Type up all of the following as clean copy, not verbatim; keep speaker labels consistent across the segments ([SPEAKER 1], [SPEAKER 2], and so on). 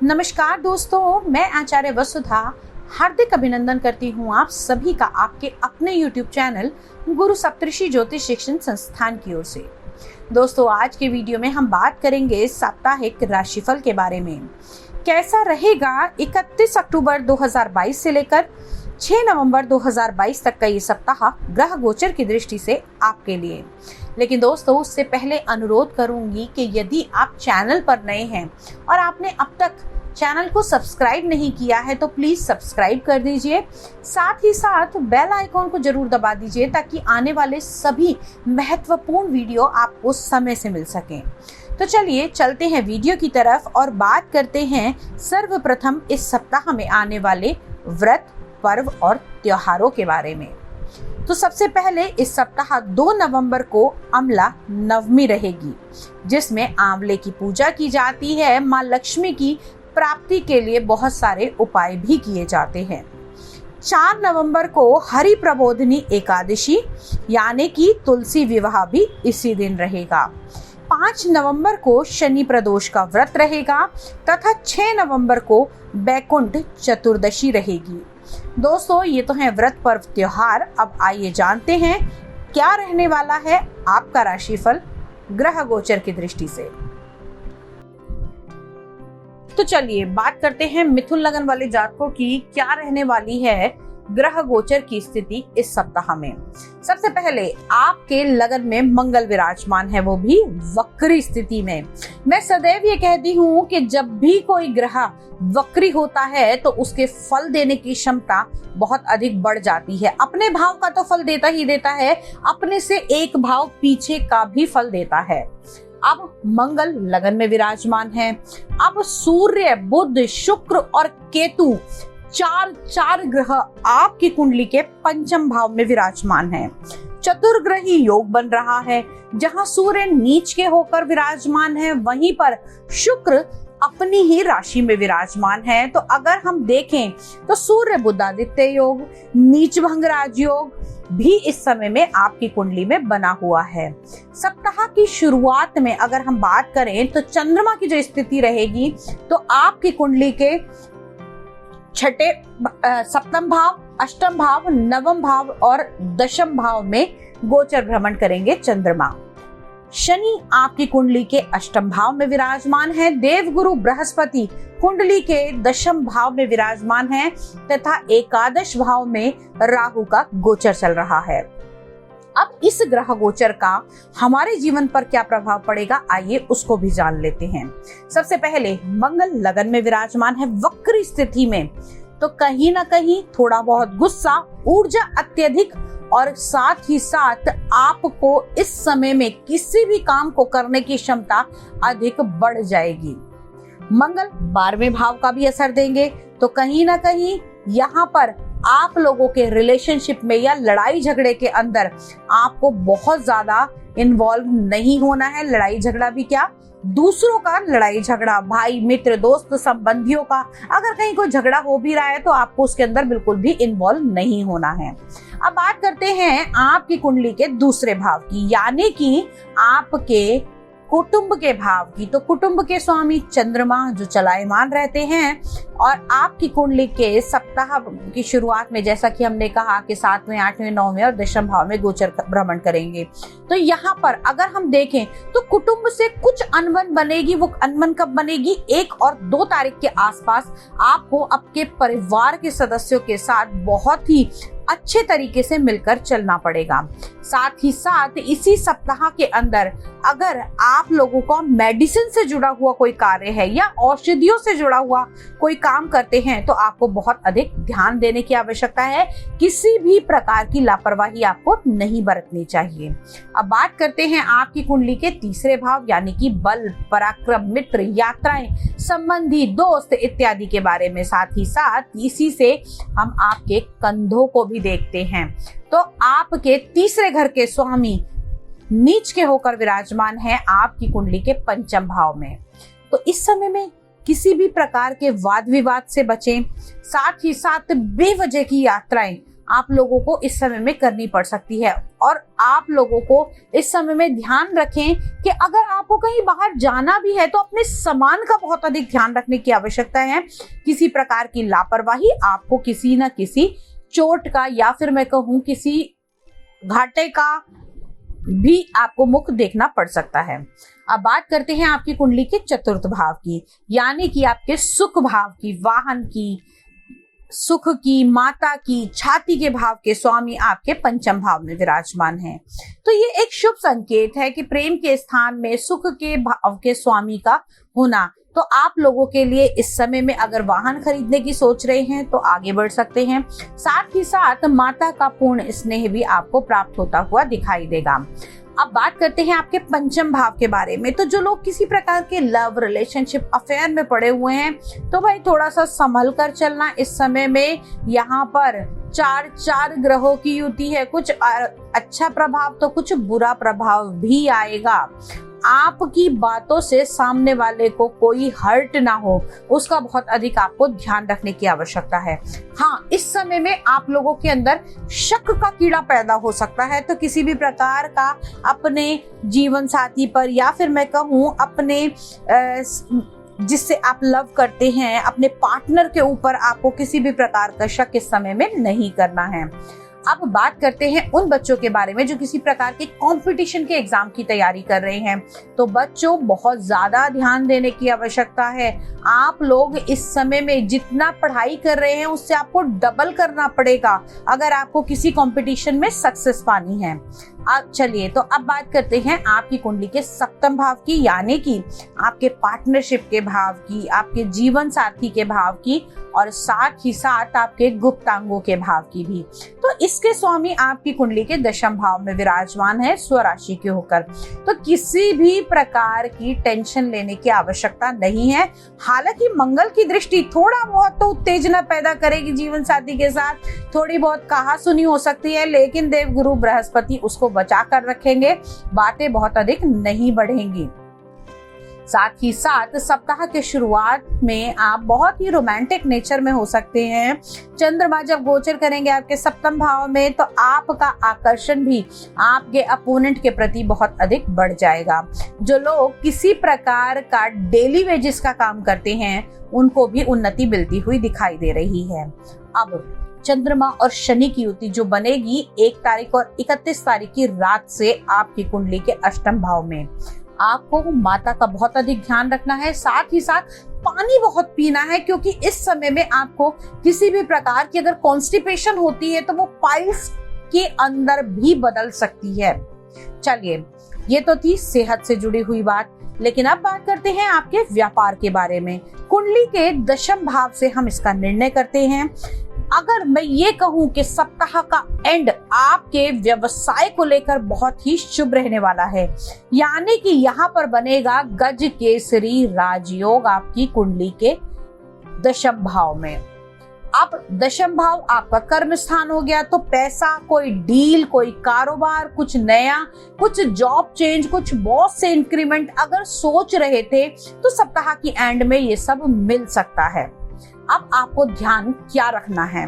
[SPEAKER 1] नमस्कार दोस्तों, मैं आचार्य वसुधा हार्दिक अभिनंदन करती हूँ आप सभी का आपके अपने YouTube चैनल गुरु सप्तऋषि ज्योतिष शिक्षण संस्थान की ओर से। दोस्तों, आज के वीडियो में हम बात करेंगे साप्ताहिक राशिफल के बारे में। कैसा रहेगा 31 अक्टूबर 2022 से लेकर 6 नवंबर 2022 तक का ये सप्ताह ग्रह गोचर की दृष्टि से आपके लिए। लेकिन दोस्तों, उससे पहले अनुरोध करूंगी कि यदि आप चैनल पर नए हैं और आपने अब तक चैनल को सब्सक्राइब नहीं किया है तो प्लीज सब्सक्राइब कर दीजिए। साथ ही साथ बेल आइकॉन को जरूर दबा दीजिए ताकि आने वाले सभी महत्वपूर्ण वीडियो आपको समय से मिल सकें। तो चलिए चलते हैं वीडियो की तरफ और बात करते हैं सर्वप्रथम इस सप्ताह में आने वाले व्रत, पर्व और त्योहारों के बारे में। तो सबसे पहले इस सप्ताह 2 नवंबर को अमला नवमी रहेगी, जिसमें आंवले की पूजा की जाती है। माँ लक्ष्मी की प्राप्ति के लिए बहुत सारे उपाय भी किए जाते हैं। 4 नवंबर को हरि प्रबोधनी एकादशी यानी कि तुलसी विवाह भी इसी दिन रहेगा। 5 नवंबर को शनि प्रदोष का व्रत रहेगा तथा 6 नवंबर को बैकुंठ चतुर्दशी रहेगी। दोस्तों, ये तो है व्रत, पर्व, त्योहार। अब आइए जानते हैं क्या रहने वाला है आपका राशिफल ग्रह गोचर की दृष्टि से। तो चलिए बात करते हैं मिथुन लगन वाले जातकों की क्या रहने वाली है ग्रह गोचर की स्थिति इस सप्ताह में। सबसे पहले आपके लगन में मंगल विराजमान है, वो भी वक्री स्थिति में। मैं सदैव ये कहती हूँ कि जब भी कोई ग्रह वक्री होता है तो उसके फल देने की क्षमता बहुत अधिक बढ़ जाती है। अपने भाव का तो फल देता ही देता है, अपने से एक भाव पीछे का भी फल देता है। अब मंगल लगन में विराजमान है। अब सूर्य, बुध, शुक्र और केतु चार ग्रह आपकी कुंडली के पंचम भाव में विराजमान है। चतुर्ग्रही योग बन रहा है, जहां सूर्य नीच के होकर विराजमान है, वहीं पर शुक्र अपनी ही राशि में विराजमान है। तो अगर हम देखें तो सूर्य बुधादित्य योग, नीच भंग राजयोग भी इस समय में आपकी कुंडली में बना हुआ है। सप्ताह की शुरुआत में अगर हम बात करें तो चंद्रमा की जो स्थिति रहेगी तो आपकी कुंडली के छठे, सप्तम भाव, अष्टम भाव, नवम भाव और दशम भाव में गोचर भ्रमण करेंगे चंद्रमा। शनि आपकी कुंडली के अष्टम भाव में विराजमान है। देवगुरु बृहस्पति कुंडली के दशम भाव में विराजमान है तथा एकादश भाव में राहु का गोचर चल रहा है। अब इस ग्रह गोचर का हमारे जीवन पर क्या प्रभाव पड़ेगा, आइए उसको भी जान लेते हैं। सबसे पहले मंगल लगन में विराजमान है वक्र स्थिति में, तो कहीं ना कहीं थोड़ा बहुत गुस्सा, ऊर्जा अत्यधिक और साथ ही साथ आपको इस समय में किसी भी काम को करने की क्षमता अधिक बढ़ जाएगी। मंगल 12वें भाव का भी असर देंगे, तो कहीं ना कहीं यहाँ पर आप लोगों के रिलेशनशिप में या लड़ाई झगड़े के अंदर आपको बहुत ज्यादा इन्वॉल्व नहीं होना है। लड़ाई झगड़ा भी क्या, दूसरों का लड़ाई झगड़ा, भाई, मित्र, दोस्त, संबंधियों का अगर कहीं कोई झगड़ा हो भी रहा है तो आपको उसके अंदर बिल्कुल भी इन्वॉल्व नहीं होना है। अब बात करते हैं आपकी कुंडली के दूसरे भाव की, यानी कि आपके कुटुंब के भाव की। तो कुटुंब के स्वामी चंद्रमा जो चलायमान रहते हैं और आपकी कुंडली के सप्ताह की शुरुआत में जैसा कि हमने कहा कि 7वें, 8वें, 9वें और दशम भाव में गोचर भ्रमण करेंगे। तो यहाँ पर अगर हम देखें तो कुटुंब से कुछ अनबन बनेगी। वो अनबन कब बनेगी, 1 और 2 तारीख के आसपास आपको आपके परिवार के सदस्यों के साथ बहुत ही अच्छे तरीके से मिलकर चलना पड़ेगा। साथ ही साथ इसी सप्ताह के अंदर अगर आप लोगों को मेडिसिन से जुड़ा हुआ कोई कार्य है या औषधियों से जुड़ा हुआ कोई काम करते हैं तो आपको बहुत अधिक ध्यान देने की आवश्यकता है। किसी भी प्रकार की लापरवाही आपको नहीं बरतनी चाहिए। अब बात करते हैं आपकी कुंडली के तीसरे भाव यानी कि बल, पराक्रम, मित्र, यात्राएं, संबंधी, दोस्त इत्यादि के बारे में। साथ ही साथ इसी से हम आपके कंधों को भी देखते हैं। तो आपके तीसरे घर के स्वामी नीच के होकर विराजमान है आपकी कुंडली के पंचम भाव में। तो इस समय में किसी भी प्रकार के वाद विवाद से बचें। साथ ही साथ बेवजह की यात्राएं आप लोगों को इस समय में करनी पड़ सकती है। और आप लोगों को इस समय में ध्यान रखें कि अगर आपको कहीं बाहर जाना भी है तो अपने सामान का बहुत अधिक ध्यान रखने की आवश्यकता है। किसी प्रकार की लापरवाही आपको किसी न किसी चोट का या फिर मैं कहूँ किसी घाटे का भी आपको मुख देखना पड़ सकता है। अब बात करते हैं आपकी कुंडली के चतुर्थ भाव की, यानी कि आपके सुख भाव की, वाहन की, सुख की, माता की, छाती के भाव के स्वामी आपके पंचम भाव में विराजमान हैं। तो ये एक शुभ संकेत है कि प्रेम के स्थान में सुख के भाव के स्वामी का होना। तो आप लोगों के लिए इस समय में अगर वाहन खरीदने की सोच रहे हैं तो आगे बढ़ सकते हैं। साथ ही साथ माता का पूर्ण स्नेह भी आपको प्राप्त होता हुआ दिखाई देगा। अब बात करते हैं आपके पंचम भाव के बारे में। तो जो लोग किसी प्रकार के लव रिलेशनशिप अफेयर में पड़े हुए हैं तो भाई थोड़ा सा संभल कर चलना इस समय में। यहाँ पर चार ग्रहों की युति है, कुछ अच्छा प्रभाव तो कुछ बुरा प्रभाव भी आएगा। आपकी बातों से सामने वाले को कोई हर्ट ना हो, उसका बहुत अधिक आपको ध्यान रखने की आवश्यकता है। हाँ, इस समय में आप लोगों के अंदर शक का कीड़ा पैदा हो सकता है। तो किसी भी प्रकार का अपने जीवन साथी पर या फिर मैं कहूँ अपने जिससे आप लव करते हैं अपने पार्टनर के ऊपर आपको किसी भी प्रकार का शक इस समय में नहीं करना है। अब बात करते हैं उन बच्चों के बारे में जो किसी प्रकार के कंपटीशन के एग्जाम की तैयारी कर रहे हैं। तो बच्चों, बहुत ज्यादा ध्यान देने की आवश्यकता है। आप लोग इस समय में जितना पढ़ाई कर रहे हैं उससे आपको डबल करना पड़ेगा अगर आपको किसी कंपटीशन में सक्सेस पानी है। अब चलिए, तो अब बात करते हैं आपकी कुंडली के सप्तम भाव की, यानी कि आपके पार्टनरशिप के भाव की, आपके जीवन साथी के भाव की और साथ ही साथ आपके गुप्तांगों के भाव की भी। तो इसके स्वामी आपकी कुंडली के दशम भाव में विराजमान है स्वराशि के होकर। तो किसी भी प्रकार की टेंशन लेने की आवश्यकता नहीं है। हालांकि मंगल की दृष्टि थोड़ा बहुत तो उत्तेजना पैदा करेगी जीवन साथी के साथ, थोड़ी बहुत कहासुनी हो सकती है, लेकिन देवगुरु बृहस्पति उसको बचा कर रखेंगे, बातें बहुत अधिक नहीं बढ़ेंगी। साथ ही साथ सप्ताह के शुरुआत में आप बहुत ही रोमांटिक नेचर में हो सकते हैं। चंद्रमा जब गोचर करेंगे आपके सप्तम भाव में तो आपका आकर्षण भी आपके अपोनेंट के प्रति बहुत अधिक बढ़ जाएगा। जो लोग किसी प्रकार का डेली वेजेस का काम करते हैं उनको भी उन्नति मिलती हुई दिखाई दे रही है। अब चंद्रमा और शनि की युति जो बनेगी 1 तारीख और 31 तारीख की रात से आपकी कुंडली के अष्टम भाव में, आपको माता का बहुत अधिक ध्यान रखना है। साथ ही साथ पानी बहुत पीना है, क्योंकि इस समय में आपको किसी भी प्रकार की अगर कॉन्स्टिपेशन होती है तो वो पाइल्स के अंदर भी बदल सकती है। चलिए, ये तो थी सेहत से जुड़ी हुई बात, लेकिन अब बात करते हैं आपके व्यापार के बारे में। कुंडली के दशम भाव से हम इसका निर्णय करते हैं। अगर मैं ये कहूं कि सप्ताह का एंड आपके व्यवसाय को लेकर बहुत ही शुभ रहने वाला है, यानी कि यहाँ पर बनेगा गज केसरी राजयोग आपकी कुंडली के दशम भाव में। अब दशम भाव आपका कर्म स्थान हो गया, तो पैसा, कोई डील, कोई कारोबार, कुछ नया, कुछ जॉब चेंज, कुछ बॉस से इंक्रीमेंट अगर सोच रहे थे तो सप्ताह की एंड में ये सब मिल सकता है। अब आपको ध्यान क्या रखना है,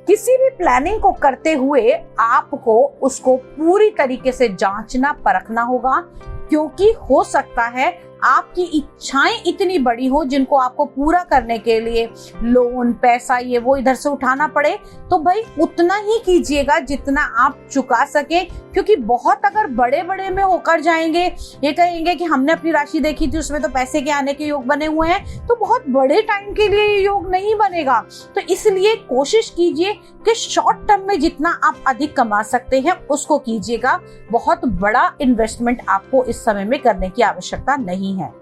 [SPEAKER 1] किसी भी प्लानिंग को करते हुए आपको उसको पूरी तरीके से जांचना परखना होगा, क्योंकि हो सकता है आपकी इच्छाएं इतनी बड़ी हो जिनको आपको पूरा करने के लिए लोन, पैसा, ये वो इधर से उठाना पड़े। तो भाई उतना ही कीजिएगा जितना आप चुका सके, क्योंकि बहुत अगर बड़े बड़े में होकर जाएंगे, ये कहेंगे कि हमने अपनी राशि देखी थी उसमें तो पैसे के आने के योग बने हुए हैं, तो बहुत बड़े टाइम के लिए ये योग नहीं बनेगा। तो इसलिए कोशिश कीजिए कि शॉर्ट टर्म में जितना आप अधिक कमा सकते हैं उसको कीजिएगा। बहुत बड़ा इन्वेस्टमेंट आपको इस समय में करने की आवश्यकता नहीं है।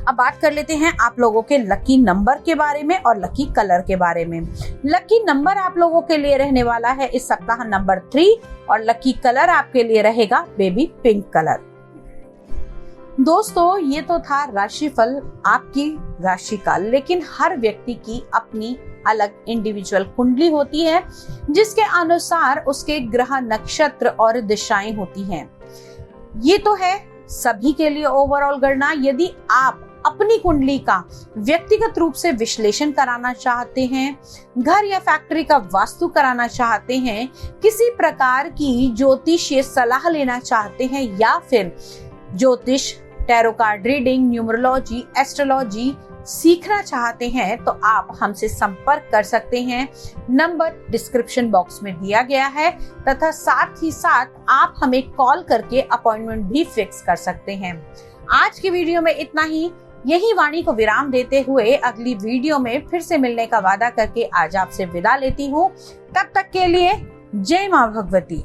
[SPEAKER 1] अब बात कर लेते हैं आप लोगों के लकी नंबर के बारे में और लकी कलर के बारे में। लकी नंबर आप लोगों के लिए रहने वाला है इस सप्ताह नंबर 3 और लकी कलर आपके लिए रहेगा बेबी पिंक कलर। दोस्तों, ये तो था राशिफल आपकी राशि का, लेकिन हर व्यक्ति की अपनी अलग इंडिविजुअल कुंडली होती है जिसके अनुसार उसके ग्रह, नक्षत्र और दिशाएं होती हैं। ये तो है सभी के लिए ओवरऑल गणना। यदि आप अपनी कुंडली का व्यक्तिगत रूप से विश्लेषण कराना चाहते हैं, घर या फैक्ट्री का वास्तु कराना चाहते हैं, किसी प्रकार की ज्योतिषीय सलाह लेना चाहते हैं या फिर ज्योतिष, tarot card reading, numerology, astrology सीखना चाहते हैं तो आप हमसे संपर्क कर सकते हैं। नंबर डिस्क्रिप्शन बॉक्स में दिया गया है तथा साथ ही साथ आप हमें कॉल करके अपॉइंटमेंट भी फिक्स कर सकते हैं। आज की वीडियो में इतना ही। यही वाणी को विराम देते हुए अगली वीडियो में फिर से मिलने का वादा करके आज आपसे विदा लेती हूँ। तब तक के लिए जय मां भगवती।